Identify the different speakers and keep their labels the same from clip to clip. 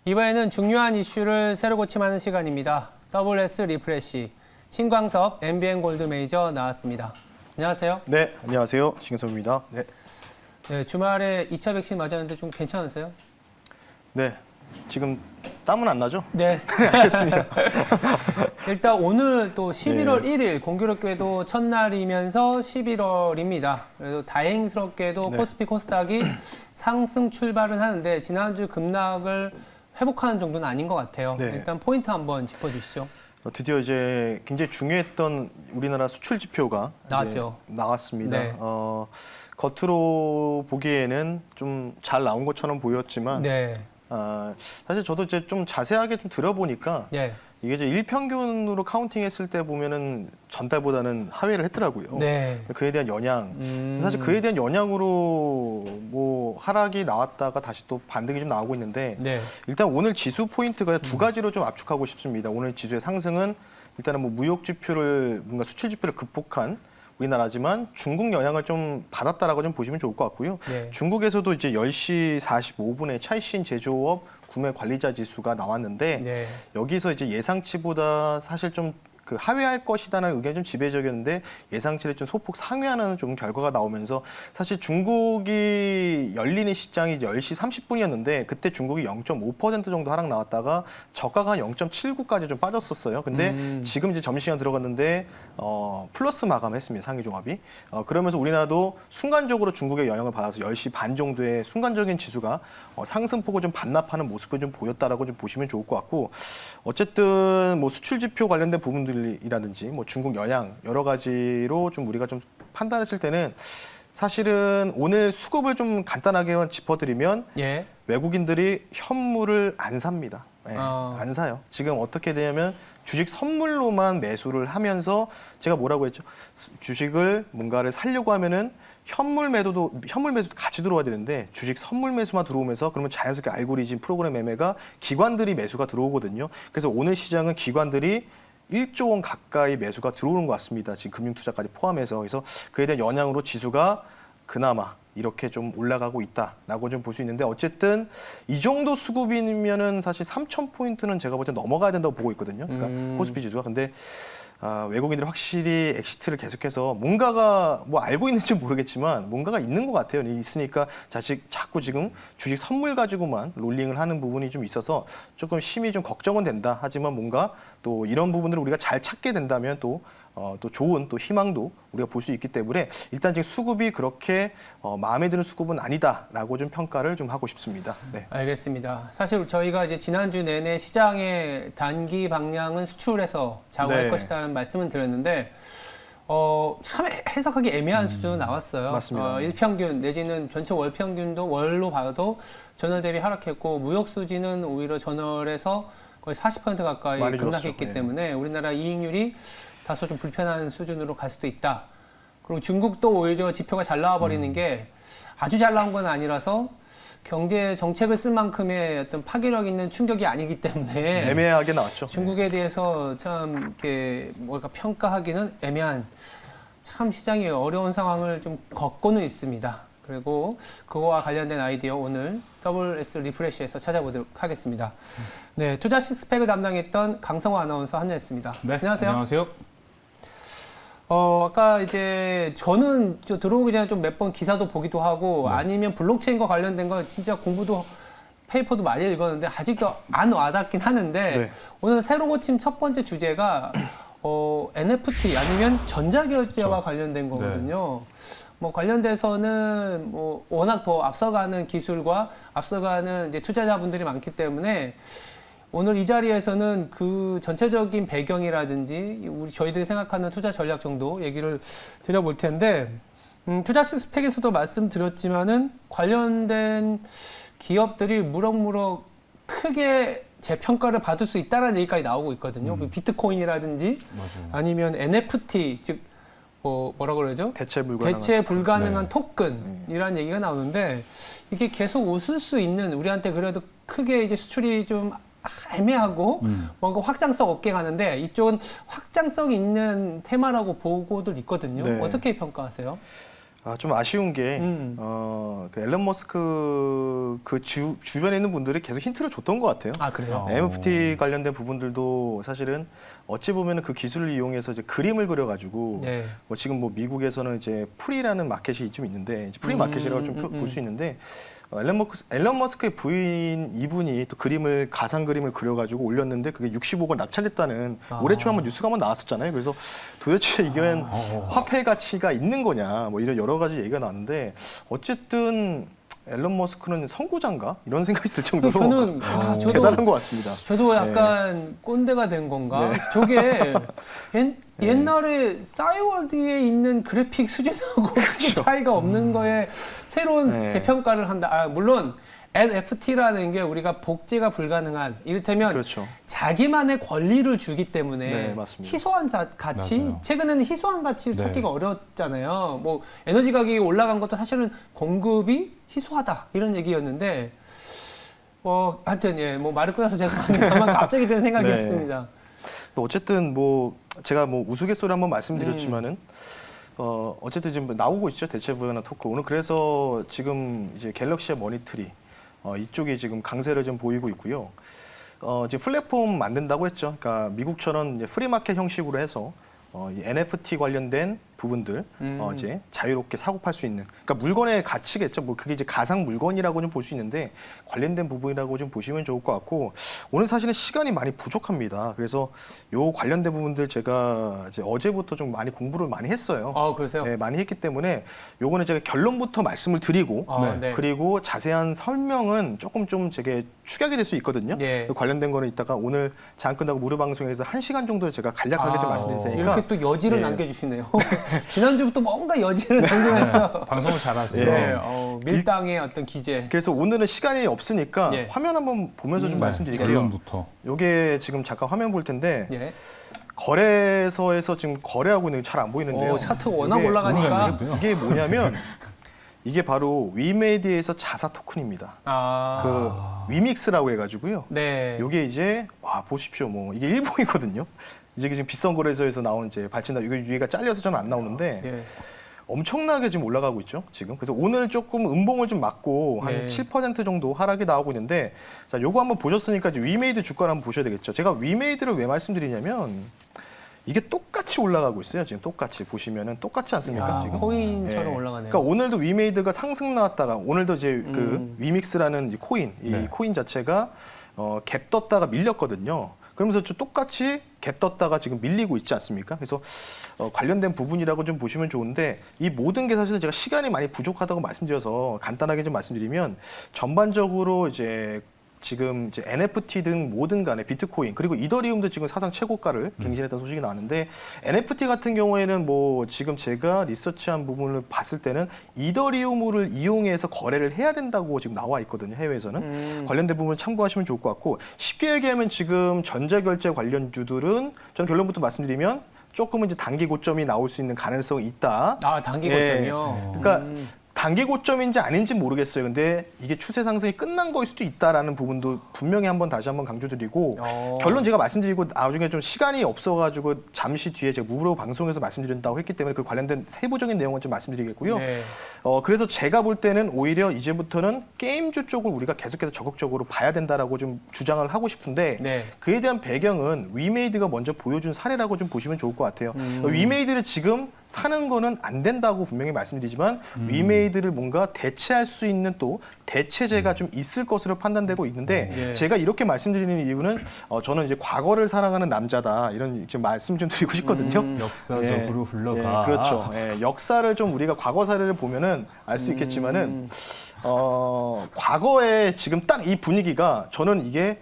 Speaker 1: 이번에는 중요한 이슈를 새로 고침하는 시간입니다. WS 리프레시 신광섭 MBN 골드 메이저 나왔습니다. 안녕하세요.
Speaker 2: 네, 안녕하세요. 신경섭입니다. 네.
Speaker 1: 네, 주말에 2차 백신 맞았는데 좀 괜찮으세요?
Speaker 2: 네. 지금 땀은 안 나죠?
Speaker 1: 네.
Speaker 2: 알겠습니다.
Speaker 1: 일단 오늘 또 11월 1일 공교롭게도 첫날이면서 11월입니다. 그래도 다행스럽게도
Speaker 2: 네.
Speaker 1: 코스피 코스닥이 상승 출발은 하는데 지난주 급락을 회복하는 정도는 아닌 것 같아요.
Speaker 2: 네.
Speaker 1: 일단 포인트 한번 짚어주시죠.
Speaker 2: 드디어 이제 굉장히 중요했던 우리나라 수출 지표가
Speaker 1: 나왔죠.
Speaker 2: 이제 나왔습니다.
Speaker 1: 네.
Speaker 2: 겉으로 보기에는 좀 잘 나온 것처럼 보였지만
Speaker 1: 네.
Speaker 2: 사실 저도 이제 좀 자세하게 좀 들어보니까
Speaker 1: 네.
Speaker 2: 이게 이제 일평균으로 카운팅했을 때 보면은 전달보다는 하회를 했더라고요.
Speaker 1: 네.
Speaker 2: 그에 대한 영향. 사실 그에 대한 영향으로 뭐 하락이 나왔다가 다시 또 반등이 좀 나오고 있는데
Speaker 1: 네.
Speaker 2: 일단 오늘 지수 포인트가 두 가지로 좀 압축하고 싶습니다. 오늘 지수의 상승은 일단은 뭐 무역 지표를 뭔가 수출 지표를 극복한 우리나라지만 중국 영향을 좀 받았다라고 좀 보시면 좋을 것 같고요.
Speaker 1: 네.
Speaker 2: 중국에서도 이제 10시 45분에 차이신 제조업 구매 관리자 지수가 나왔는데
Speaker 1: 네.
Speaker 2: 여기서 이제 예상치보다 사실 좀 그 하회할 것이다라는 의견이 좀 지배적이었는데 예상치를 좀 소폭 상회하는 좀 결과가 나오면서 사실 중국이 열리는 시장이 이제 10시 30분이었는데 그때 중국이 0.5% 정도 하락 나왔다가 저가가 한 0.79까지 좀 빠졌었어요. 근데 지금 이제 점심시간 들어갔는데 플러스 마감했습니다. 상위 종합이. 그러면서 우리나라도 순간적으로 중국의 영향을 받아서 10시 반 정도의 순간적인 지수가 상승폭을 좀 반납하는 모습을 좀 보였다라고 좀 보시면 좋을 것 같고 어쨌든 뭐 수출 지표 관련된 부분들이라든지 뭐 중국 영향 여러 가지로 좀 우리가 좀 판단했을 때는 사실은 오늘 수급을 좀 간단하게 짚어드리면
Speaker 1: 예.
Speaker 2: 외국인들이 현물을 안 삽니다. 네,
Speaker 1: 아.
Speaker 2: 안 사요. 지금 어떻게 되냐면 주식 선물로만 매수를 하면서 제가 뭐라고 했죠? 주식을 뭔가를 살려고 하면은 현물 매수도 같이 들어와야 되는데 주식 선물 매수만 들어오면서 그러면 자연스럽게 알고리즘 프로그램 매매가 기관들이 매수가 들어오거든요. 그래서 오늘 시장은 기관들이 1조 원 가까이 매수가 들어오는 것 같습니다. 지금 금융투자까지 포함해서. 그래서 그에 대한 영향으로 지수가 그나마 이렇게 좀 올라가고 있다라고 좀 볼 수 있는데 어쨌든 이 정도 수급이면은 사실 3,000포인트는 제가 볼 때 넘어가야 된다고 보고 있거든요. 그러니까 코스피 지수가. 근데 외국인들이 확실히 엑시트를 계속해서 뭔가가 뭐 알고 있는지 모르겠지만 뭔가가 있는 것 같아요. 있으니까 자꾸 지금 주식 선물 가지고만 롤링을 하는 부분이 좀 있어서 조금 심히 좀 걱정은 된다. 하지만 뭔가 또 이런 부분들을 우리가 잘 찾게 된다면 또 좋은 또 희망도 우리가 볼 수 있기 때문에 일단 지금 수급이 그렇게 마음에 드는 수급은 아니다라고 좀 평가를 좀 하고 싶습니다. 네.
Speaker 1: 알겠습니다. 사실 저희가 이제 지난주 내내 시장의 단기 방향은 수출에서 좌우할
Speaker 2: 네.
Speaker 1: 것이라는 말씀을 드렸는데 참 해석하기 애매한 수준은 나왔어요.
Speaker 2: 맞습니다.
Speaker 1: 일평균 내지는 전체 월 평균도 월로 봐도 전월 대비 하락했고 무역 수지는 오히려 전월에서 거의 40% 가까이
Speaker 2: 많이
Speaker 1: 급락했기
Speaker 2: 줄었죠. 네.
Speaker 1: 때문에 우리나라 이익률이 다소 좀 불편한 수준으로 갈 수도 있다. 그리고 중국도 오히려 지표가 잘 나와버리는 게 아주 잘 나온 건 아니라서 경제 정책을 쓸 만큼의 어떤 파괴력 있는 충격이 아니기 때문에
Speaker 2: 애매하게 나왔죠.
Speaker 1: 중국에 대해서 참 이렇게 뭘까 평가하기는 애매한 참 시장이 어려운 상황을 좀 겪고는 있습니다. 그리고 그거와 관련된 아이디어 오늘 WS 리프레시에서 찾아보도록 하겠습니다. 네, 투자 식스팩을 담당했던 강성호 아나운서 한여했습니다.
Speaker 3: 네,
Speaker 1: 안녕하세요.
Speaker 3: 안녕하세요.
Speaker 1: 아까 이제 저는 들어오기 전에 좀 몇 번 기사도 보기도 하고 아니면 블록체인과 관련된 거 진짜 공부도 페이퍼도 많이 읽었는데 아직도 안 와닿긴 하는데
Speaker 2: 네.
Speaker 1: 오늘 새로 고침 첫 번째 주제가 NFT 아니면 전자결제와
Speaker 3: 그렇죠.
Speaker 1: 관련된 거거든요. 뭐 관련돼서는 뭐 워낙 더 앞서가는 기술과 앞서가는 이제 투자자분들이 많기 때문에 오늘 이 자리에서는 그 전체적인 배경이라든지 저희들이 생각하는 투자 전략 정도 얘기를 드려볼 텐데 투자 식스팩에서도 말씀드렸지만은 관련된 기업들이 무럭무럭 크게 재평가를 받을 수 있다는 얘기까지 나오고 있거든요. 비트코인이라든지
Speaker 3: 맞아요.
Speaker 1: 아니면 NFT 즉 뭐라 그러죠?
Speaker 2: 대체 불가능한.
Speaker 1: 대체 불가능한
Speaker 3: 네.
Speaker 1: 토큰이라는 얘기가 나오는데 이게 계속 웃을 수 있는 우리한테 그래도 크게 이제 수출이 좀 애매하고 뭔가 확장성 없게 가는데 이쪽은 확장성 있는 테마라고 보고들 있거든요.
Speaker 2: 네.
Speaker 1: 어떻게 평가하세요?
Speaker 2: 좀 아쉬운 게, 그 앨런 머스크 주변에 있는 분들이 계속 힌트를 줬던 것 같아요.
Speaker 1: 아, 그래요?
Speaker 2: NFT 관련된 부분들도 사실은 어찌 보면은 그 기술을 이용해서 이제 그림을 그려가지고
Speaker 1: 네.
Speaker 2: 뭐 지금 뭐 미국에서는 이제 프리라는 마켓이 좀 있는데 이제 프리 마켓이라고 좀 볼 수 있는데 앨런 머스크의 부인 이분이 또 가상 그림을 그려가지고 올렸는데 그게 60억원 낙찰됐다는 올해 초에 한번 뉴스가 한번 나왔었잖아요. 그래서 도대체 이건 화폐 가치가 있는 거냐 뭐 이런 여러 가지 얘기가 나왔는데 어쨌든 앨런 머스크는 선구자인가 이런 생각이 들 정도로
Speaker 1: 저는
Speaker 2: 대단한 것 같습니다.
Speaker 1: 저도 약간 꼰대가 된 건가?
Speaker 2: 네.
Speaker 1: 저게 옛날에 싸이월드에 있는 그래픽 수준하고 크게 차이가 없는 거에 새로운
Speaker 2: 네.
Speaker 1: 재평가를 한다. 아, 물론 NFT라는 게 우리가 복제가 불가능한 이를테면
Speaker 2: 그렇죠.
Speaker 1: 자기만의 권리를 주기 때문에
Speaker 2: 네, 맞습니다.
Speaker 1: 희소한 가치,
Speaker 3: 맞아요.
Speaker 1: 최근에는 희소한 가치를
Speaker 3: 네.
Speaker 1: 찾기가 어렵잖아요. 뭐 에너지 가격이 올라간 것도 사실은 공급이 희소하다 이런 얘기였는데 하여튼 예, 뭐 말을 끊어서 죄송합니다만 갑자기 든 생각이었습니다.
Speaker 2: 네. 또 어쨌든 뭐 제가 뭐 우스갯소리 한번 말씀드렸지만은 어쨌든 지금 나오고 있죠 대체부여나 토크 오늘 그래서 지금 이제 갤럭시와 머니트리 이쪽이 지금 강세를 좀 보이고 있고요. 지금 플랫폼 만든다고 했죠. 그러니까 미국처럼 이제 프리마켓 형식으로 해서 이 NFT 관련된 부분들 이제 자유롭게 사고 팔 수 있는 그러니까 물건의 가치겠죠. 뭐 그게 이제 가상 물건이라고 좀 볼 수 있는데 관련된 부분이라고 좀 보시면 좋을 것 같고 오늘 사실은 시간이 많이 부족합니다. 그래서 요 관련된 부분들 제가 이제 어제부터 좀 많이 공부를 많이 했어요.
Speaker 1: 아, 그러세요?
Speaker 2: 네, 많이 했기 때문에 요거는 제가 결론부터 말씀을 드리고
Speaker 1: 네.
Speaker 2: 그리고 자세한 설명은 조금 좀 제게 축약이 될 수 있거든요.
Speaker 1: 네.
Speaker 2: 그 관련된 거는 이따가 오늘 장 끝나고 무료 방송에서 1시간 정도 제가 간략하게 좀 말씀드릴 테니까
Speaker 1: 이렇게 또 여지를
Speaker 2: 네.
Speaker 1: 남겨주시네요. 지난주부터 뭔가 여지를 남기면서
Speaker 3: 방송을 잘하세요.
Speaker 1: 네, 밀당의 어떤 기재.
Speaker 2: 그래서 오늘은 시간이 없으니까
Speaker 1: 예.
Speaker 2: 화면 한번 보면서 좀 말씀드릴게요.
Speaker 3: 결론부터.
Speaker 2: 요게 지금 잠깐 화면 볼 텐데
Speaker 1: 예.
Speaker 2: 거래소에서 지금 거래하고 있는 게 잘 안 보이는데요.
Speaker 1: 차트 워낙
Speaker 2: 이게
Speaker 1: 올라가니까.
Speaker 3: 올라가네요.
Speaker 2: 이게 뭐냐면 이게 바로 위메디에서 자사 토큰입니다. 그 위믹스라고 해가지고요.
Speaker 1: 네.
Speaker 2: 요게 이제 와 보십시오. 뭐 이게 일본이거든요. 이제 지금 비싼 거래소에서 나온 이제 발전다 이거 위에가 잘려서 좀 안 나오는데
Speaker 1: 예.
Speaker 2: 엄청나게 지금 올라가고 있죠. 지금 그래서 오늘 조금 음봉을 좀 맞고 한
Speaker 1: 네.
Speaker 2: 7% 정도 하락이 나오고 있는데 자 요거 한번 보셨으니까 이제 위메이드 주가를 한번 보셔야 되겠죠. 제가 위메이드를 왜 말씀드리냐면 이게 똑같이 올라가고 있어요. 지금 똑같이 보시면은 똑같지 않습니까?
Speaker 1: 야,
Speaker 2: 지금
Speaker 1: 코인처럼
Speaker 2: 예.
Speaker 1: 올라가네요.
Speaker 2: 그러니까 오늘도 위메이드가 상승 나왔다가 오늘도 이제 그 위믹스라는 이 코인, 이
Speaker 3: 네.
Speaker 2: 코인 자체가 갭 떴다가 밀렸거든요. 그러면서 좀 똑같이 갭 떴다가 지금 밀리고 있지 않습니까? 그래서 관련된 부분이라고 좀 보시면 좋은데 이 모든 게 사실은 제가 시간이 많이 부족하다고 말씀드려서 간단하게 좀 말씀드리면 전반적으로 이제 지금 이제 NFT 등 뭐든 간에 비트코인 그리고 이더리움도 지금 사상 최고가를 갱신했다는 소식이 나왔는데 NFT 같은 경우에는 뭐 지금 제가 리서치한 부분을 봤을 때는 이더리움을 이용해서 거래를 해야 된다고 지금 나와 있거든요. 해외에서는. 관련된 부분을 참고하시면 좋을 것 같고 쉽게 얘기하면 지금 전자결제 관련주들은 저는 결론부터 말씀드리면 조금은 이제 단기 고점이 나올 수 있는 가능성이 있다.
Speaker 1: 단기
Speaker 2: 예.
Speaker 1: 고점이요.
Speaker 2: 그러니까 단기 고점인지 아닌지 모르겠어요. 근데 이게 추세 상승이 끝난 거일 수도 있다라는 부분도 분명히 다시 한번 강조드리고 결론 제가 말씀드리고 나중에 좀 시간이 없어가지고 잠시 뒤에 제가 무료 방송에서 말씀드린다고 했기 때문에 그 관련된 세부적인 내용은 좀 말씀드리겠고요.
Speaker 1: 네.
Speaker 2: 그래서 제가 볼 때는 오히려 이제부터는 게임주 쪽을 우리가 계속해서 적극적으로 봐야 된다라고 좀 주장을 하고 싶은데
Speaker 1: 네.
Speaker 2: 그에 대한 배경은 위메이드가 먼저 보여준 사례라고 좀 보시면 좋을 것 같아요. 위메이드를 지금 사는 거는 안 된다고 분명히 말씀드리지만 위메이드를 뭔가 대체할 수 있는 또 대체제가 좀 있을 것으로 판단되고 있는데
Speaker 1: 예.
Speaker 2: 제가 이렇게 말씀드리는 이유는 저는 이제 과거를 사랑하는 남자다 이런 좀 말씀 좀 드리고 싶거든요.
Speaker 3: 역사적으로 흘러가.
Speaker 2: 예, 그렇죠. 예, 역사를 좀 우리가 과거 사례를 보면은 알 수 있겠지만은 과거에 지금 딱 이 분위기가 저는 이게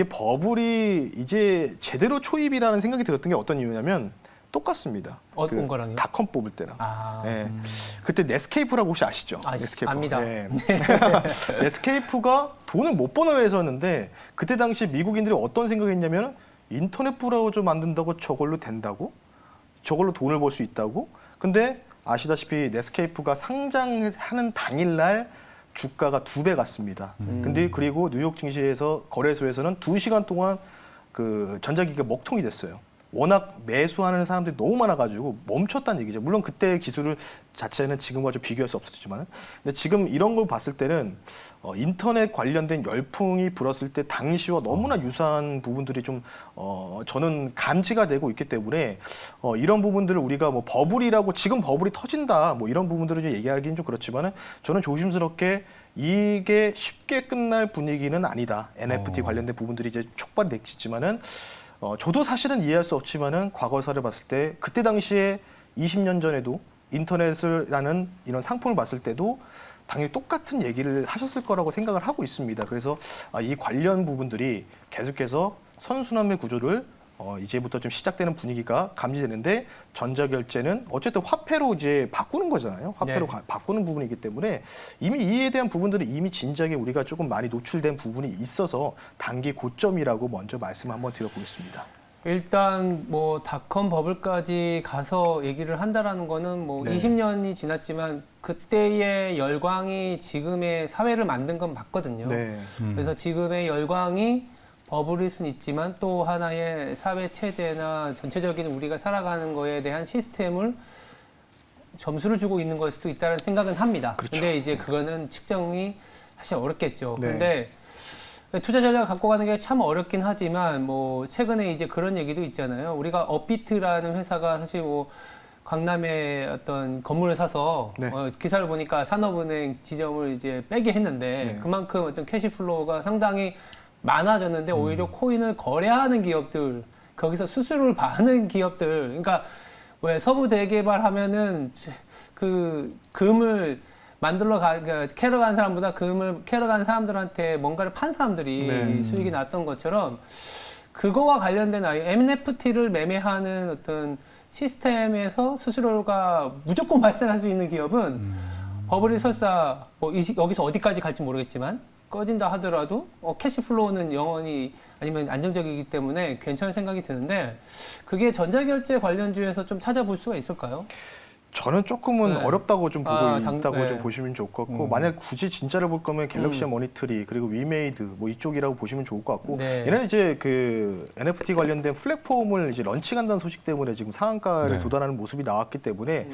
Speaker 2: 버블이 이제 제대로 초입이라는 생각이 들었던 게 어떤 이유냐면 똑같습니다.
Speaker 1: 어떤 거랑요?
Speaker 2: 닷컴 뽑을 때랑.
Speaker 1: 아,
Speaker 2: 예. 그때 네스케이프라고 혹시 아시죠?
Speaker 1: 네스케이프. 압니다.
Speaker 2: 예. 네스케이프가 돈을 못 버는 회사였는데 그때 당시 미국인들이 어떤 생각했냐면 인터넷 브라우저 만든다고 저걸로 된다고? 저걸로 돈을 벌 수 있다고? 근데 아시다시피 네스케이프가 상장하는 당일날 주가가 2배 갔습니다. 근데 그리고 뉴욕 증시에서 거래소에서는 2시간 동안 그 전자기기가 먹통이 됐어요. 워낙 매수하는 사람들이 너무 많아가지고 멈췄다는 얘기죠. 물론 그때의 기술 자체는 지금과 좀 비교할 수 없었지만, 근데 지금 이런 걸 봤을 때는 인터넷 관련된 열풍이 불었을 때 당시와 너무나 유사한 부분들이 좀 저는 감지가 되고 있기 때문에 이런 부분들을 우리가 뭐 버블이라고 지금 버블이 터진다 뭐 이런 부분들을 좀 얘기하기는 좀 그렇지만은 저는 조심스럽게 이게 쉽게 끝날 분위기는 아니다. NFT 관련된 부분들이 이제 촉발이 됐지만은 저도 사실은 이해할 수 없지만은 과거사를 봤을 때 그때 당시에 20년 전에도 인터넷이라는 이런 상품을 봤을 때도 당연히 똑같은 얘기를 하셨을 거라고 생각을 하고 있습니다. 그래서 이 관련 부분들이 계속해서 선순환의 구조를 이제부터 좀 시작되는 분위기가 감지되는데 전자결제는 어쨌든 화폐로 이제 바꾸는 거잖아요. 화폐로
Speaker 1: 네.
Speaker 2: 바꾸는 부분이기 때문에 이미 이에 대한 부분들이 이미 진작에 우리가 조금 많이 노출된 부분이 있어서 단기 고점이라고 먼저 말씀 한번 드려보겠습니다.
Speaker 1: 일단 뭐 닷컴 버블까지 가서 얘기를 한다라는 거는 뭐
Speaker 2: 네.
Speaker 1: 20년이 지났지만 그때의 열광이 지금의 사회를 만든 건 맞거든요.
Speaker 2: 네.
Speaker 1: 그래서 지금의 열광이 버블일 수는 있지만 또 하나의 사회 체제나 전체적인 우리가 살아가는 거에 대한 시스템을 점수를 주고 있는 걸 수도 있다는 생각은 합니다.
Speaker 2: 그렇죠.
Speaker 1: 근데 이제 그거는 측정이 사실 어렵겠죠.
Speaker 2: 네.
Speaker 1: 근데 투자 전략을 갖고 가는 게 참 어렵긴 하지만 뭐 최근에 이제 그런 얘기도 있잖아요. 우리가 업비트라는 회사가 사실 뭐 강남에 어떤 건물을 사서
Speaker 2: 네.
Speaker 1: 기사를 보니까 산업은행 지점을 이제 빼게 했는데
Speaker 2: 네.
Speaker 1: 그만큼 어떤 캐시플로우가 상당히 많아졌는데 오히려 코인을 거래하는 기업들 거기서 수수료를 받는 기업들 그러니까 왜 서부 대개발 하면은 그 금을 만들러 그러니까 캐러 간 사람보다 금을 캐러 간 사람들한테 뭔가를 판 사람들이
Speaker 2: 네.
Speaker 1: 수익이 났던 것처럼 그거와 관련된 NFT를 매매하는 어떤 시스템에서 수수료가 무조건 발생할 수 있는 기업은 버블이 설사 뭐 여기서 어디까지 갈지 모르겠지만 꺼진다 하더라도 캐시플로우는 영원히 아니면 안정적이기 때문에 괜찮은 생각이 드는데 그게 전자결제 관련주에서 좀 찾아볼 수가 있을까요?
Speaker 2: 저는 조금은
Speaker 1: 네.
Speaker 2: 어렵다고 좀 보고 있다고
Speaker 1: 네.
Speaker 2: 좀 보시면 좋을 것 같고 만약 굳이 진짜를 볼 거면 갤럭시 머니트리 그리고 위메이드 뭐 이쪽이라고 보시면 좋을 것 같고
Speaker 1: 네.
Speaker 2: 얘는 이제 그 NFT 관련된 플랫폼을 이제 런칭한다는 소식 때문에 지금 상한가를
Speaker 3: 네.
Speaker 2: 도달하는 모습이 나왔기 때문에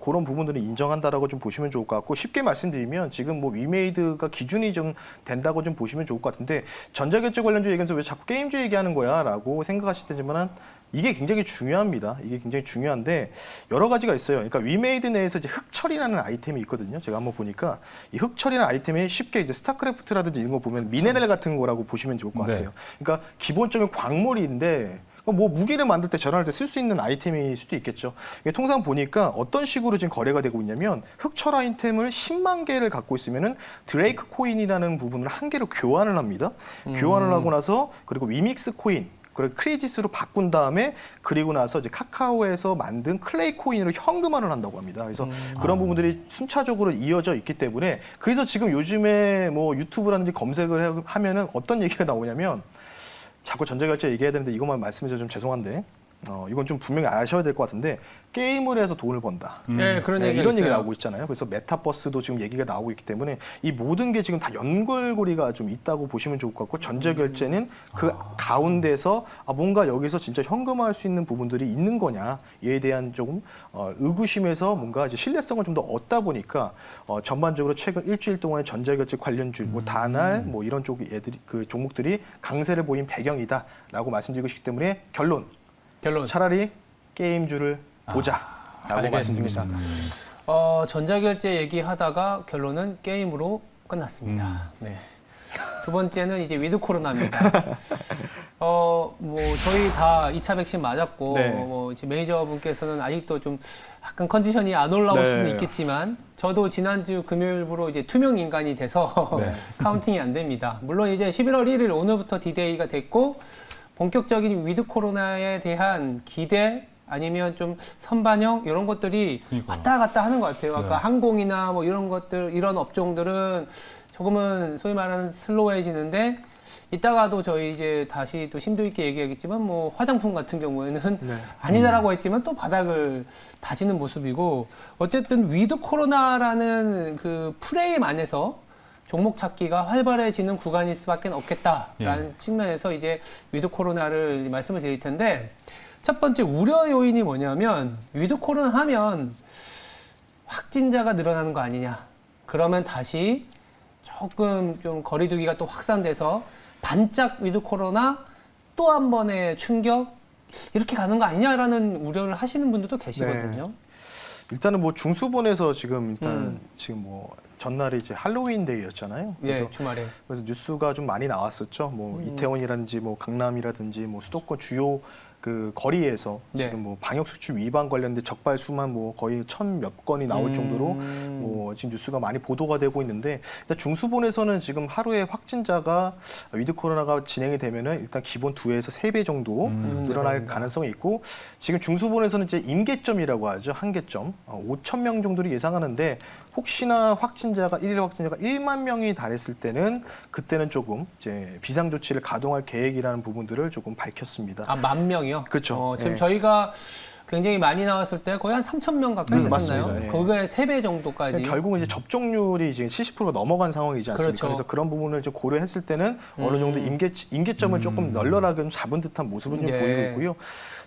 Speaker 2: 그런 부분들은 인정한다라고 좀 보시면 좋을 것 같고 쉽게 말씀드리면 지금 뭐 위메이드가 기준이 좀 된다고 좀 보시면 좋을 것 같은데 전자결제 관련주 얘기하면서 왜 자꾸 게임주 얘기하는 거야라고 생각하실 테지만은 이게 굉장히 중요합니다. 이게 굉장히 중요한데 여러 가지가 있어요. 그러니까 위메이드 내에서 이제 흑철이라는 아이템이 있거든요. 제가 한번 보니까 이 흑철이라는 아이템이 쉽게 이제 스타크래프트라든지 이런 거 보면 미네랄 같은 거라고 보시면 좋을 것
Speaker 3: 네.
Speaker 2: 같아요. 그러니까 기본적인 광물인데 뭐 무기를 만들 때 전환할 때 쓸 수 있는 아이템일 수도 있겠죠. 이게 통상 보니까 어떤 식으로 지금 거래가 되고 있냐면 흑철 아이템을 10만 개를 갖고 있으면은 드레이크 코인이라는 부분을 한 개로 교환을 합니다. 교환을 하고 나서 그리고 위믹스 코인 그리고 크레디스로 바꾼 다음에 그리고 나서 이제 카카오에서 만든 클레이 코인으로 현금화를 한다고 합니다. 그래서 그런 부분들이 순차적으로 이어져 있기 때문에 그래서 지금 요즘에 뭐 유튜브라든지 검색을 하면은 어떤 얘기가 나오냐면 자꾸 전자결제 얘기해야 되는데 이것만 말씀해서 좀 죄송한데 이건 좀 분명히 아셔야 될 것 같은데 게임을 해서 돈을 번다.
Speaker 1: 네, 그런 얘기가
Speaker 2: 이런 얘기
Speaker 1: 있어요.
Speaker 2: 나오고 있잖아요. 그래서 메타버스도 지금 얘기가 나오고 있기 때문에 이 모든 게 지금 다 연결고리가 좀 있다고 보시면 좋을 것 같고 전자결제는 그 가운데서 뭔가 여기서 진짜 현금화할 수 있는 부분들이 있는 거냐에 대한 조금 의구심에서 뭔가 이제 신뢰성을 좀 더 얻다 보니까 전반적으로 최근 일주일 동안의 전자결제 관련주, 뭐 다날 뭐 이런 쪽 애들이 그 종목들이 강세를 보인 배경이다라고 말씀드리고 싶기 때문에 결론. 차라리 게임주를 보자라고 말씀드리겠습니다.
Speaker 1: 전자결제 얘기하다가 결론은 게임으로 끝났습니다. 네. 두 번째는 이제 위드 코로나입니다. 뭐 저희 다 2차 백신 맞았고
Speaker 2: 네.
Speaker 1: 뭐 이제 매니저분께서는 아직도 좀 약간 컨디션이 안 올라올
Speaker 2: 네.
Speaker 1: 수는 있겠지만 저도 지난주 금요일부로 이제 투명 인간이 돼서
Speaker 3: 네.
Speaker 1: 카운팅이 안 됩니다. 물론 이제 11월 1일 오늘부터 디데이가 됐고 본격적인 위드 코로나에 대한 기대 아니면 좀 선반영 이런 것들이
Speaker 3: 그러니까요.
Speaker 1: 왔다 갔다 하는 것 같아요. 아까
Speaker 3: 네.
Speaker 1: 항공이나 뭐 이런 것들 이런 업종들은 조금은 소위 말하는 슬로우해지는데 이따가도 저희 이제 다시 또 심도 있게 얘기하겠지만 뭐 화장품 같은 경우에는
Speaker 2: 네.
Speaker 1: 아니다라고 했지만 또 바닥을 다지는 모습이고 어쨌든 위드 코로나라는 그 프레임 안에서 종목 찾기가 활발해지는 구간일 수밖에 없겠다라는 측면에서 이제 위드 코로나를 말씀을 드릴 텐데 첫 번째 우려 요인이 뭐냐면 위드 코로나 하면 확진자가 늘어나는 거 아니냐. 그러면 다시 조금 좀 거리두기가 또 확산돼서 반짝 위드 코로나 또 한 번의 충격 이렇게 가는 거 아니냐라는 우려를 하시는 분들도 계시거든요.
Speaker 2: 일단은 뭐 중수본에서 지금 지금 뭐 전날이 이제 할로윈 데이였잖아요.
Speaker 1: 예, 주말에.
Speaker 2: 그래서 뉴스가 좀 많이 나왔었죠. 뭐 이태원이라든지 뭐 강남이라든지 뭐 수도권 주요 그 거리에서
Speaker 1: 네.
Speaker 2: 지금 뭐 방역 수칙 위반 관련된 적발 수만 뭐 거의 1,000몇 건이 나올 정도로 뭐 지금 뉴스가 많이 보도가 되고 있는데 일단 중수본에서는 지금 하루에 확진자가 위드 코로나가 진행이 되면은 일단 기본 2에서 3배 정도 늘어날 가능성이 있고 지금 중수본에서는 이제 임계점이라고 하죠. 한계점 5천 명 정도를 예상하는데 혹시나 확진자가 일일 확진자가 1만 명이 달했을 때는 그때는 조금 이제 비상 조치를 가동할 계획이라는 부분들을 조금 밝혔습니다.
Speaker 1: 아, 10,000명이요?
Speaker 2: 그렇죠.
Speaker 1: 지금
Speaker 2: 예.
Speaker 1: 저희가 굉장히 많이 나왔을 때 거의 한 3,000명 가까이 됐었나요?
Speaker 2: 맞습니다. 예.
Speaker 1: 거기에 3배 정도까지.
Speaker 2: 결국은 이제 접종률이 지금 70%가 넘어간 상황이지 않습니까?
Speaker 1: 그렇죠.
Speaker 2: 그래서 그런 부분을 좀 고려했을 때는 어느 정도 임계점을 조금 널널하게 좀 잡은 듯한 모습은 좀
Speaker 1: 예.
Speaker 2: 보이고 있고요.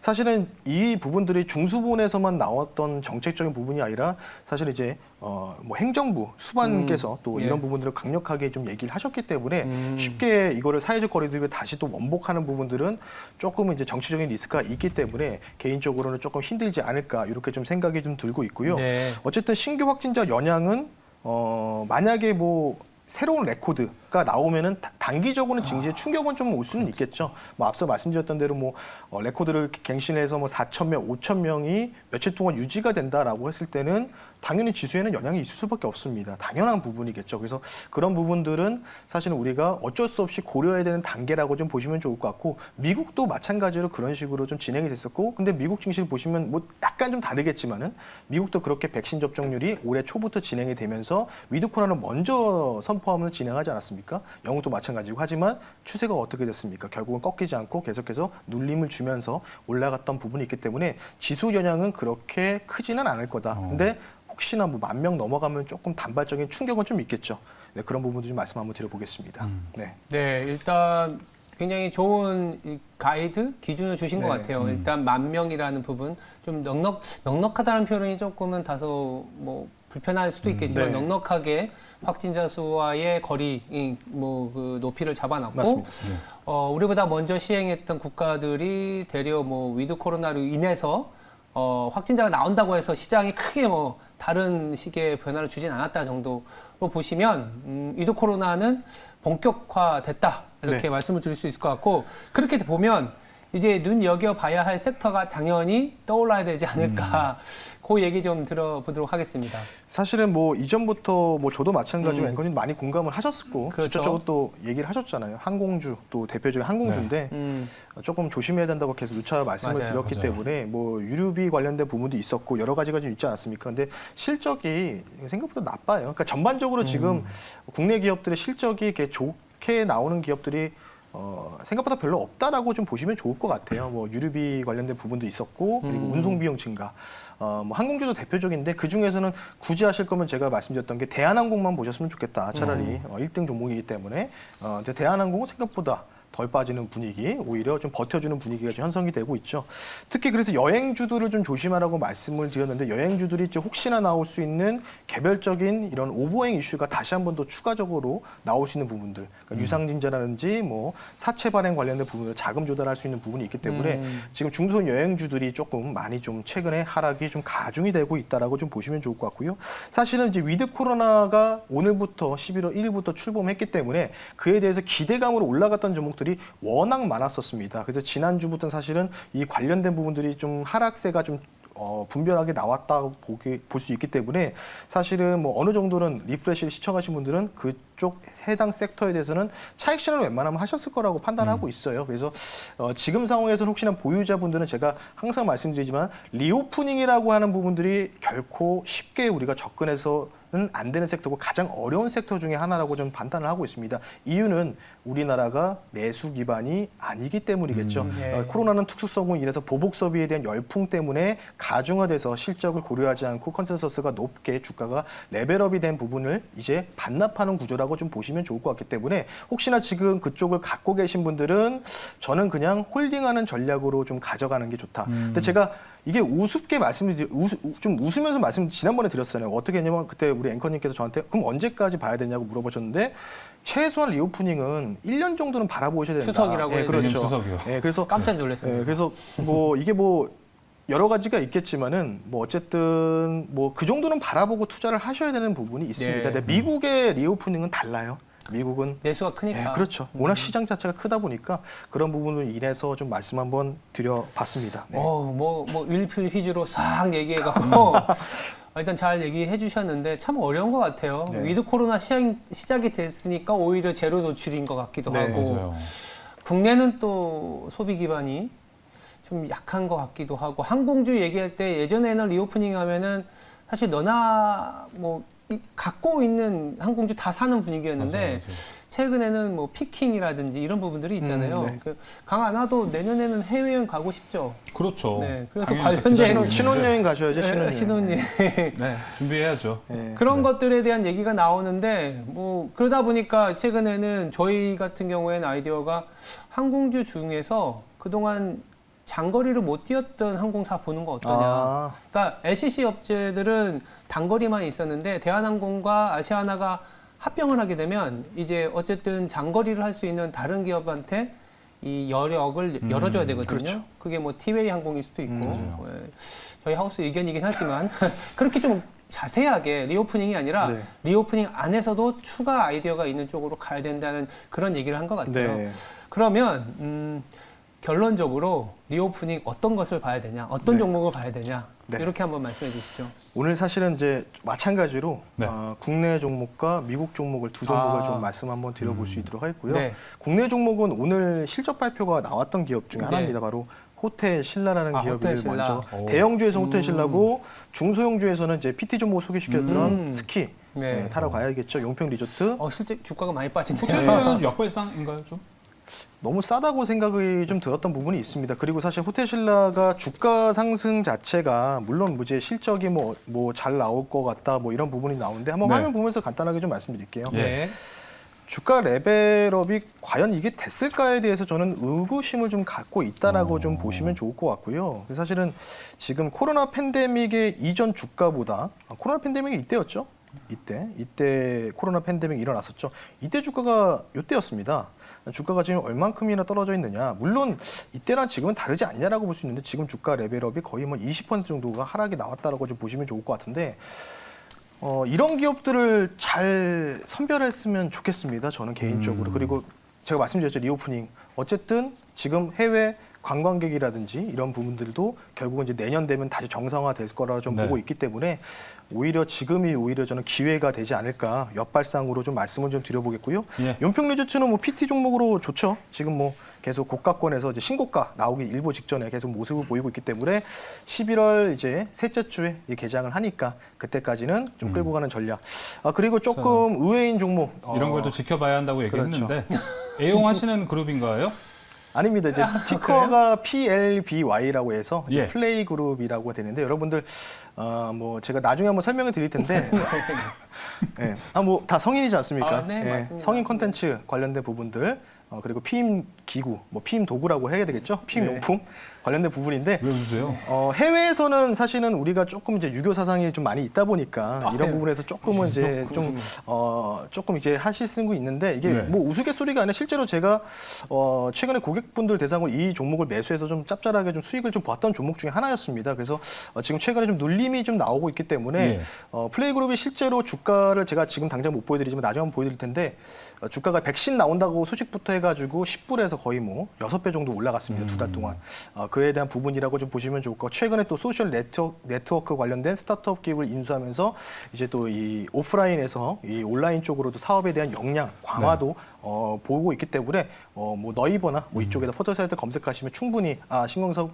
Speaker 2: 사실은 이 부분들이 중수본에서만 나왔던 정책적인 부분이 아니라 사실 이제 뭐 행정부 수반께서 또
Speaker 1: 예.
Speaker 2: 이런 부분들을 강력하게 좀 얘기를 하셨기 때문에 쉽게 이거를 사회적 거리두기를 다시 또 원복하는 부분들은 조금 이제 정치적인 리스크가 있기 때문에 개인적으로는 조금 힘들지 않을까 이렇게 좀 생각이 좀 들고 있고요.
Speaker 1: 네.
Speaker 2: 어쨌든 신규 확진자 연양은 만약에 뭐 새로운 레코드가 나오면은 단기적으로는 증시에 충격은 좀 올 수는 있겠죠. 뭐 앞서 말씀드렸던 대로 뭐 레코드를 갱신해서 뭐 4,000명, 5,000명이 며칠 동안 유지가 된다라고 했을 때는 당연히 지수에는 영향이 있을 수밖에 없습니다. 당연한 부분이겠죠. 그래서 그런 부분들은 사실은 우리가 어쩔 수 없이 고려해야 되는 단계라고 좀 보시면 좋을 것 같고 미국도 마찬가지로 그런 식으로 좀 진행이 됐었고 근데 미국 증시를 보시면 뭐 약간 좀 다르겠지만은 미국도 그렇게 백신 접종률이 올해 초부터 진행이 되면서 위드 코로나를 먼저 선포하면서 진행하지 않았습니까? 영국도 마찬가지고 하지만 추세가 어떻게 됐습니까? 결국은 꺾이지 않고 계속해서 눌림을 주면서 올라갔던 부분이 있기 때문에 지수 영향은 그렇게 크지는 않을 거다. 근데 혹시나 뭐 10,000명 넘어가면 조금 단발적인 충격은 좀 있겠죠. 네, 그런 부분도 좀 말씀 한번 드려보겠습니다. 네.
Speaker 1: 네, 일단 굉장히 좋은 이 가이드 기준을 주신 것
Speaker 2: 네.
Speaker 1: 같아요. 일단 10,000명이라는 부분 좀 넉넉하다는 표현이 조금은 다소 뭐 불편할 수도 있겠지만
Speaker 2: 네.
Speaker 1: 넉넉하게 확진자 수와의 거리 그 높이를 잡아놨고
Speaker 2: 맞습니다.
Speaker 1: 우리보다 먼저 시행했던 국가들이 되려 뭐 위드 코로나로 인해서 확진자가 나온다고 해서 시장이 크게 뭐 다른 식의 변화를 주진 않았다 정도로 보시면 위드 코로나는 본격화됐다 이렇게
Speaker 2: 네.
Speaker 1: 말씀을 드릴 수 있을 것 같고 그렇게 보면 이제 눈여겨봐야 할 섹터가 당연히 떠올라야 되지 않을까 그 얘기 좀 들어보도록 하겠습니다.
Speaker 2: 사실은 뭐 이전부터 뭐 저도 마찬가지로 앵커님 많이 공감을 하셨었고
Speaker 1: 그렇죠.
Speaker 2: 직접적으로 또 얘기를 하셨잖아요. 항공주 또 대표적인 항공주인데 조금 조심해야 된다고 계속 누차 말씀을
Speaker 1: 맞아요.
Speaker 2: 드렸기 때문에 뭐 유류비 관련된 부분도 있었고 여러 가지가 좀 있지 않았습니까? 근데 실적이 생각보다 나빠요. 그러니까 전반적으로 지금 국내 기업들의 실적이 이렇게 좋게 나오는 기업들이 생각보다 별로 없다라고 좀 보시면 좋을 것 같아요. 뭐 유류비 관련된 부분도 있었고 그리고 운송 비용 증가. 뭐 항공주도 대표적인데 그 중에서는 굳이 하실 거면 제가 말씀드렸던 게 대한항공만 보셨으면 좋겠다. 차라리 1등 종목이기 때문에 근데 대한항공은 생각보다 덜 빠지는 분위기, 오히려 좀 버텨주는 분위기가 좀 형성이 되고 있죠. 특히 그래서 여행주들을 좀 조심하라고 말씀을 드렸는데 여행주들이 이제 혹시나 나올 수 있는 개별적인 이런 오보행 이슈가 다시 한 번 더 추가적으로 나올 수 있는 부분들, 그러니까 유상증자라든지 뭐 사채 발행 관련된 부분을 자금 조달할 수 있는 부분이 있기 때문에 지금 중소형 여행주들이 조금 많이 좀 최근에 하락이 좀 가중이 되고 있다라고 좀 보시면 좋을 것 같고요. 사실은 이제 위드 코로나가 오늘부터 11월 1일부터 출범했기 때문에 그에 대해서 기대감으로 올라갔던 종목들이 워낙 많았었습니다. 그래서 지난주부터 사실은 이 관련된 부분들이 좀 하락세가 좀 분별하게 나왔다고 볼 수 있기 때문에 사실은 뭐 어느 정도는 리프레시를 시청하신 분들은 그쪽 해당 섹터에 대해서는 차익 실현을 웬만하면 하셨을 거라고 판단하고 있어요. 그래서 지금 상황에서는 혹시나 보유자분들은 제가 항상 말씀드리지만 리오프닝이라고 하는 부분들이 결코 쉽게 우리가 접근해서 안 되는 섹터고 가장 어려운 섹터 중에 하나라고 좀 판단을 하고 있습니다. 이유는 우리나라가 내수 기반이 아니기 때문이겠죠.
Speaker 1: 예.
Speaker 2: 코로나는 특수성으로 인해서 보복 소비에 대한 열풍 때문에 가중화돼서 실적을 고려하지 않고 컨센서스가 높게 주가가 레벨업이 된 부분을 이제 반납하는 구조라고 거라고 좀 보시면 좋을 것 같기 때문에 혹시나 지금 그쪽을 갖고 계신 분들은 저는 그냥 홀딩하는 전략으로 좀 가져가는 게 좋다. 근데 제가 이게 우습게 좀 웃으면서 말씀 지난번에 드렸잖아요. 어떻게 했냐면 그때 우리 앵커님께서 저한테 그럼 언제까지 봐야 되냐고 물어보셨는데 최소한 리오프닝은 1년 정도는 바라보셔야 된다.
Speaker 1: 추석이라고 해야
Speaker 2: 그렇죠.
Speaker 3: 내년 추석이요.
Speaker 2: 그래서
Speaker 1: 깜짝 놀랐습니다.
Speaker 2: 그래서 뭐 이게 뭐 여러 가지가 있겠지만은 뭐 어쨌든 뭐 그 정도는 바라보고 투자를 하셔야 되는 부분이 있습니다.
Speaker 1: 네.
Speaker 2: 근데 미국의 리오프닝은 달라요. 미국은
Speaker 1: 내수가 크니까.
Speaker 2: 그렇죠. 워낙 시장 자체가 크다 보니까 그런 부분을 인해서 좀 말씀 한번 드려봤습니다. 네.
Speaker 1: 뭐 일필휘주로 싹 얘기해갖고 일단 잘 얘기해 주셨는데 참 어려운 것 같아요.
Speaker 2: 네.
Speaker 1: 위드 코로나 시작이 됐으니까 오히려 제로 노출인 것 같기도
Speaker 2: 네,
Speaker 1: 하고
Speaker 3: 맞아요.
Speaker 1: 국내는 또 소비 기반이 좀 약한 것 같기도 하고 항공주 얘기할 때 예전에는 리오프닝 하면은 사실 너나 뭐 갖고 있는 항공주 다 사는 분위기였는데
Speaker 3: 맞아요.
Speaker 1: 최근에는 뭐 피킹이라든지 이런 부분들이 있잖아요.
Speaker 2: 네.
Speaker 1: 강 안 와도 내년에는 해외여행 가고 싶죠.
Speaker 3: 그렇죠.
Speaker 1: 네, 그래서
Speaker 3: 당연히
Speaker 1: 관련된
Speaker 3: 그렇게
Speaker 2: 신혼여행 가셔야죠. 신혼여행.
Speaker 1: 신혼여행.
Speaker 3: 네, 준비해야죠.
Speaker 2: 네.
Speaker 1: 그런
Speaker 3: 네.
Speaker 1: 것들에 대한 얘기가 나오는데 뭐 그러다 보니까 최근에는 저희 같은 경우에는 아이디어가 항공주 중에서 그동안 장거리를 못 뛰었던 항공사 보는 거 어떠냐.
Speaker 2: 아,
Speaker 1: 그러니까 LCC 업체들은 단거리만 있었는데 대한항공과 아시아나가 합병을 하게 되면 이제 어쨌든 장거리를 할 수 있는 다른 기업한테 이 여력을 열어줘야 되거든요.
Speaker 2: 그렇죠.
Speaker 1: 그게 뭐 티웨이 항공일 수도 있고
Speaker 3: 맞아요.
Speaker 1: 저희 하우스 의견이긴 하지만 그렇게 좀 자세하게 리오프닝이 아니라
Speaker 2: 네.
Speaker 1: 리오프닝 안에서도 추가 아이디어가 있는 쪽으로 가야 된다는 그런 얘기를 한 것 같아요.
Speaker 2: 네.
Speaker 1: 그러면 결론적으로 리오프닝 어떤 것을 봐야 되냐, 어떤
Speaker 2: 네.
Speaker 1: 종목을 봐야 되냐
Speaker 2: 네.
Speaker 1: 이렇게 한번 말씀해 주시죠.
Speaker 2: 오늘 사실은 이제 마찬가지로
Speaker 3: 네.
Speaker 2: 국내 종목과 미국 종목을 두 종목을
Speaker 1: 아.
Speaker 2: 좀 말씀 한번 드려볼 수 있도록 하겠고요.
Speaker 1: 네.
Speaker 2: 국내 종목은 오늘 실적 발표가 나왔던 기업 중에
Speaker 1: 네.
Speaker 2: 하나입니다. 바로 호텔 신라라는 기업을
Speaker 1: 호텔 신라.
Speaker 2: 먼저
Speaker 3: 오.
Speaker 2: 대형주에서 호텔 신라고 중소형주에서는 이제 PT 종목 소개시켰던 스키
Speaker 1: 네.
Speaker 2: 타러 가야겠죠. 용평 리조트.
Speaker 1: 실제 주가가 많이 빠진대요.
Speaker 3: 호텔주에는 역발상인가요, 좀?
Speaker 2: 너무 싸다고 생각이 좀 들었던 부분이 있습니다. 그리고 사실 호텔 신라가 주가 상승 자체가 물론 이제 실적이 뭐 잘 나올 것 같다 뭐 이런 부분이 나오는데 한번
Speaker 3: 네.
Speaker 2: 화면 보면서 간단하게 좀 말씀드릴게요.
Speaker 1: 네.
Speaker 2: 주가 레벨업이 과연 이게 됐을까에 대해서 저는 의구심을 좀 갖고 있다라고 좀 보시면 좋을 것 같고요. 사실은 지금 코로나 팬데믹의 이전 주가보다 코로나 팬데믹이 이때였죠. 이때 코로나 팬데믹이 일어났었죠. 이때 주가가 이때였습니다. 주가가 지금 얼만큼이나 떨어져 있느냐. 물론 이때랑 지금은 다르지 않냐라고 볼 수 있는데 지금 주가 레벨업이 거의 뭐 20% 정도가 하락이 나왔다라고 좀 보시면 좋을 것 같은데 이런 기업들을 잘 선별했으면 좋겠습니다. 저는 개인적으로. 그리고 제가 말씀드렸죠. 리오프닝. 어쨌든 지금 해외 관광객이라든지 이런 부분들도 결국은 이제 내년 되면 다시 정상화될 거라 좀
Speaker 3: 네.
Speaker 2: 보고 있기 때문에 오히려 지금이 오히려 저는 기회가 되지 않을까 역발상으로 좀 말씀을 좀 드려보겠고요.
Speaker 3: 예.
Speaker 2: 용평 리조트는 뭐 PT 종목으로 좋죠. 지금 뭐 계속 고가권에서 이제 신고가 나오기 일보 직전에 계속 모습을 보이고 있기 때문에 11월 이제 셋째 주에 이 개장을 하니까 그때까지는 좀 끌고 가는 전략. 그리고 조금 의외인 종목
Speaker 3: 이런 걸 또 지켜봐야 한다고 얘기했는데
Speaker 2: 그렇죠.
Speaker 3: 애용하시는 그룹인가요?
Speaker 2: 아닙니다. 이제 티커가 PLBY라고 해서 이제
Speaker 3: 예.
Speaker 2: 플레이 그룹이라고 되는데 여러분들 뭐 제가 나중에 한번 설명을 드릴 텐데 예. 뭐 다 성인이지 않습니까?
Speaker 1: 네,
Speaker 2: 예.
Speaker 1: 맞습니다.
Speaker 2: 성인 콘텐츠 관련된 부분들 그리고 피임 기구, 뭐 피임 도구라고 해야 되겠죠? 피임
Speaker 1: 네.
Speaker 2: 용품 관련된 부분인데
Speaker 3: 왜 웃으세요?
Speaker 2: 해외에서는 사실은 우리가 조금 이제 유교 사상이 좀 많이 있다 보니까 이런
Speaker 1: 네.
Speaker 2: 부분에서 조금은 이제 좀 조금 이제 하실 수는 있는데 이게
Speaker 3: 네.
Speaker 2: 뭐 우스갯소리가 아니라 실제로 제가 최근에 고객분들 대상으로 이 종목을 매수해서 좀 짭짤하게 좀 수익을 좀 봤던 종목 중에 하나였습니다. 그래서 지금 최근에 좀 눌림이 좀 나오고 있기 때문에
Speaker 3: 예.
Speaker 2: 플레이그룹이 실제로 주가를 제가 지금 당장 못 보여드리지만 나중에 한번 보여드릴 텐데 주가가 백신 나온다고 소식부터 해가지고 10불에서 거의 뭐 6배 정도 올라갔습니다. 두 달 동안. 그에 대한 부분이라고 좀 보시면 좋을 것 같고 최근에 또 소셜 네트워크 관련된 스타트업 기업을 인수하면서 이제 또 이 오프라인에서 이 온라인 쪽으로도 사업에 대한 역량 강화도 보고 있기 때문에 뭐 너이버나 뭐 이쪽에다 포털 사이트 검색하시면 충분히 신광석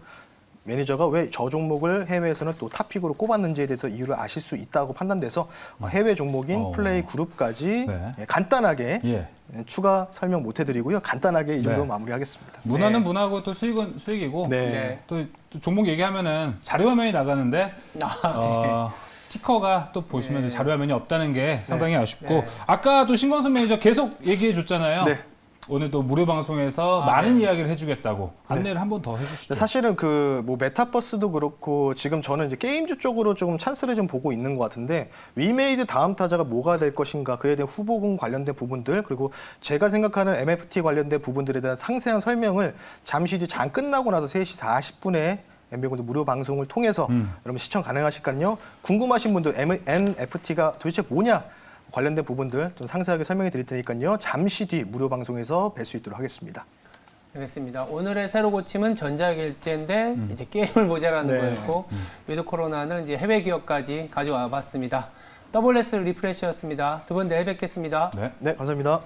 Speaker 2: 매니저가 왜 저 종목을 해외에서는 또 탑픽으로 꼽았는지에 대해서 이유를 아실 수 있다고 판단돼서 해외 종목인 플레이 그룹까지
Speaker 3: 네.
Speaker 2: 간단하게
Speaker 3: 예.
Speaker 2: 추가 설명 못 해드리고요. 간단하게 이 정도
Speaker 3: 네.
Speaker 2: 마무리하겠습니다.
Speaker 3: 문화는
Speaker 1: 네.
Speaker 3: 문화고 또 수익은 수익이고
Speaker 2: 네.
Speaker 1: 네.
Speaker 3: 또 종목 얘기하면은 자료 화면이 나가는데 스티커가 또 보시면
Speaker 1: 네.
Speaker 3: 자료 화면이 없다는 게 상당히 아쉽고
Speaker 1: 네.
Speaker 3: 아까 또 신광선 매니저 계속 얘기해 줬잖아요.
Speaker 2: 네.
Speaker 3: 오늘 또 무료 방송에서
Speaker 1: 아,
Speaker 3: 많은
Speaker 1: 네.
Speaker 3: 이야기를 해주겠다고 안내를 한 번 더 해주시죠.
Speaker 2: 근데 사실은 그 뭐 메타버스도 그렇고 지금 저는 이제 게임주 쪽으로 조금 찬스를 좀 보고 있는 것 같은데 위메이드 다음 타자가 뭐가 될 것인가 그에 대한 후보군 관련된 부분들 그리고 제가 생각하는 MFT 관련된 부분들에 대한 상세한 설명을 잠시 뒤 장 끝나고 나서 3시 40분에 MB군도 무료 방송을 통해서 여러분 시청 가능하실까요? 궁금하신 분들 NFT가 도대체 뭐냐 관련된 부분들 좀 상세하게 설명해 드릴 테니까요. 잠시 뒤 무료 방송에서 뵐 수 있도록 하겠습니다.
Speaker 1: 알겠습니다. 오늘의 새로 고침은 전자결제인데 이제 게임을 모자라는
Speaker 2: 네.
Speaker 1: 거였고 위드 코로나는 이제 해외 기업까지 가져와 봤습니다. WS 리프레시였습니다. 두 분 내일 뵙겠습니다.
Speaker 3: 네.
Speaker 2: 네, 감사합니다.